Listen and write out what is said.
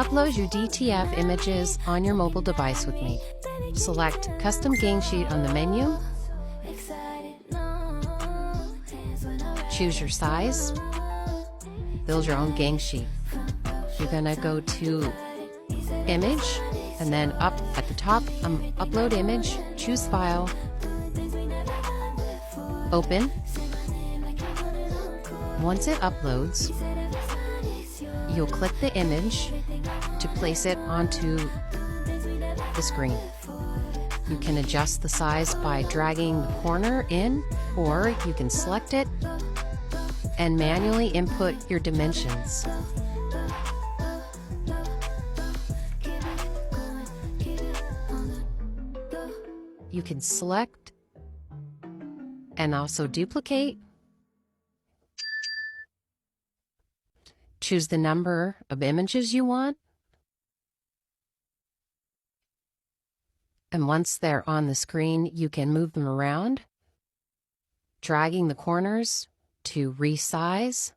Upload your DTF images on your mobile device with me. Select Custom Gang Sheet on the menu. Choose your size. Build your own gang sheet. You're gonna go to Image, and then up at the top, Upload Image, choose File, Open. Once it uploads, you'll click the image to place it onto the screen. You can adjust the size by dragging the corner in, or you can select it and manually input your dimensions. You can select and also duplicate. Choose the number of images you want. And once they're on the screen, you can move them around, dragging the corners to resize.